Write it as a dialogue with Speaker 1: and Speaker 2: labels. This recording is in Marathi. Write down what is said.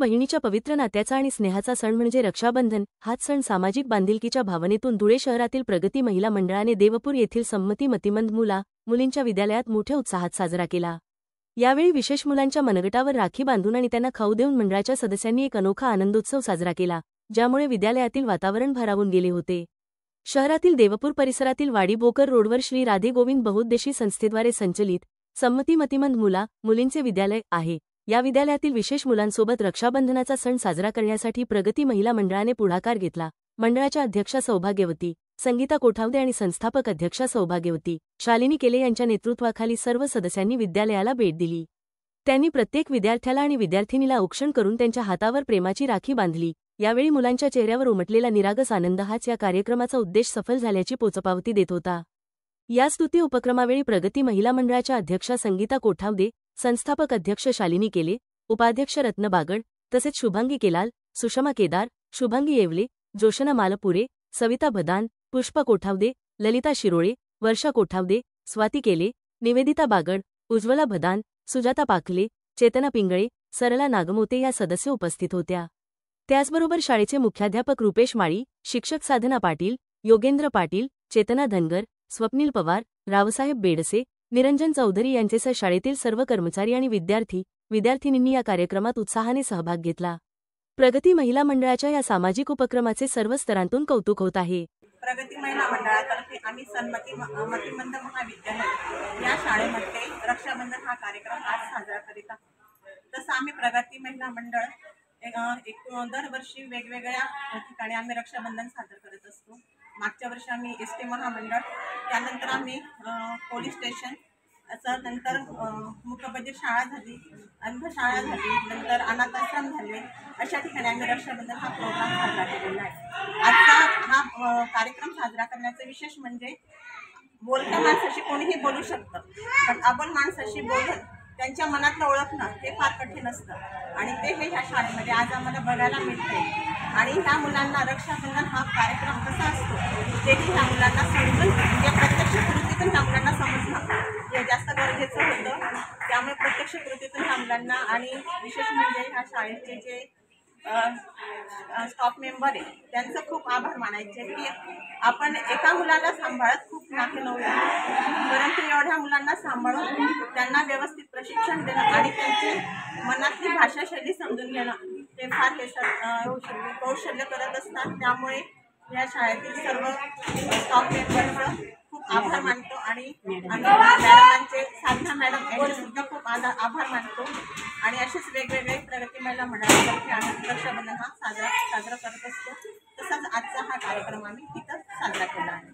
Speaker 1: बहिणीच्या पवित्र नात्याचा आणि स्नेहाचा सण म्हणजे रक्षाबंधन। हाच सण सामाजिक बांधिलकीच्या भावनेतून धुळे शहरातील प्रगती महिला मंडळाने देवपूर येथील संमती मतिमंद मुलींच्या विद्यालयात मोठ्या उत्साहात साजरा केला। यावेळी विशेष मुलांच्या मनगटावर राखी बांधून आणि त्यांना खाऊ देऊन मंडळाच्या सदस्यांनी एक अनोखा आनंदोत्सव साजरा केला, ज्यामुळे विद्यालयातील वातावरण भारावून गेले होते। शहरातील देवपूर परिसरातील वाडी बोकर रोडवर श्री राधे गोविंद बहुउद्देशीय संस्थेद्वारे संचलित संमती मतिमंद मुलींचे विद्यालय आहे। या विद्यालयातील विशेष मुलांसोबत रक्षाबंधनाचा सण साजरा करण्यासाठी प्रगती महिला मंडळाने पुढाकार घेतला। मंडळाच्या अध्यक्षा सौभाग्यवती संगीता कोठावदे आणि संस्थापक अध्यक्षा सौभाग्यवती शालिनी केले यांच्या नेतृत्वाखाली सर्व सदस्यांनी विद्यालयाला भेट दिली। त्यांनी प्रत्येक विद्यार्थ्याला आणि विद्यार्थिनीला औक्षण करून त्यांच्या हातावर प्रेमाची राखी बांधली। यावेळी मुलांच्या चेहऱ्यावर उमटलेला निरागस आनंद हाच या कार्यक्रमाचा उद्देश सफल झाल्याची पोचपावती देत होता। या स्तुती उपक्रमावेळी प्रगती महिला मंडळाच्या अध्यक्षा संगीता कोठावदे, संस्थापक अध्यक्ष शालिनी केले, उपाध्यक्ष रत्न बागड तसेच शुभांगी केलाल, सुषमा केदार, शुभांगी येवले, जोशना मालपुरे, सविता भदान, पुष्पा कोठावदे, ललिता शिरोळे, वर्षा कोठावदे, स्वाती केले, निवेदिता बागड, उज्ज्वला भदान, सुजाता पाखले, चेतना पिंगळे, सरला नागमोते या सदस्य उपस्थित होत्या। त्याचबरोबर शाळेचे मुख्याध्यापक रुपेश माळी, शिक्षक साधना पाटील, योगेंद्र पाटील, चेतना धनगर, स्वप्नील पवार, रावसाहेब बेडसे, निरंजन चौधरी यांचेसह शाळेतील सर्व कर्मचारी आणि विद्यार्थिनींनी या कार्यक्रमात उत्साहाने सहभाग घेतला। प्रगती महिला मंडळाच्या या सामाजिक उपक्रमाचे सर्व स्तरांतून कौतुक होत आहे।
Speaker 2: प्रगती महिला मंडळातर्फे आम्ही संमती मतिमंद महाविद्यालय या शाळेमध्ये रक्षाबंधन हा कार्यक्रम आज साजरा करीत आहोत। तसं आम्ही प्रगती महिला मंडळ दरवर्षी वेगवेगळ्या ठिकाणी आम्ही रक्षाबंधन साजरा करत असतो। मागच्या वर्षी आम्ही एसटी महामंडळ, त्यानंतर आम्ही पोलीस स्टेशन, असं नंतर मुकबधीर शाळा झाली, अंधशाळा झाली, नंतर अनाथाश्रम झाले, अशा ठिकाणी आम्ही रक्षाबंधन हा प्रोग्राम साजरा केलेला आहे। आजचा हा कार्यक्रम साजरा करण्याचं विशेष म्हणजे बोलत्या माणसाशी कोणीही बोलू शकतं, पण अबोल माणसाशी बोलून त्यांच्या मनातलं ओळखणं हे फार कठीण असतं आणि ते हे ह्या शाळेमध्ये आज आम्हाला बघायला मिळते। आणि ह्या मुलांना रक्षाबंधन हा कार्यक्रम कसा असतो तेही ह्या मुलांना समजून म्हणजे प्रत्यक्ष कृतीतून ह्या मुलांना समजणं हे जास्त गरजेचं होतं। त्यामुळे प्रत्यक्ष कृतीतून ह्या मुलांना आणि विशेष म्हणजे ह्या शाळेचे जे स्टाफ मेंबर आहे त्यांचं खूप आभार मानायचे की आपण एका मुलाला सांभाळत खूप नाके नव्हते, परंतु एवढ्या मुलांना सांभाळून त्यांना व्यवस्थित प्रशिक्षण देणं आणि त्यांची मनातली भाषाशैली समजून घेणं ते फार कौशल्य करत असतात। त्यामुळे या शाळेतील सर्व स्टाफ मेंबरचं खूप आभार मानतो आणि आम्ही मॅडमांचे साधना मॅडम यांचे सुद्धा खूप आभार मानतो। आणि असेच वेगवेगळे प्रगती महिला मंडळातर्फे आम्ही रक्षाबंधन हा साजरा करत असतो। तसंच आजचा हा कार्यक्रम आम्ही तिथं साजरा केला आहे।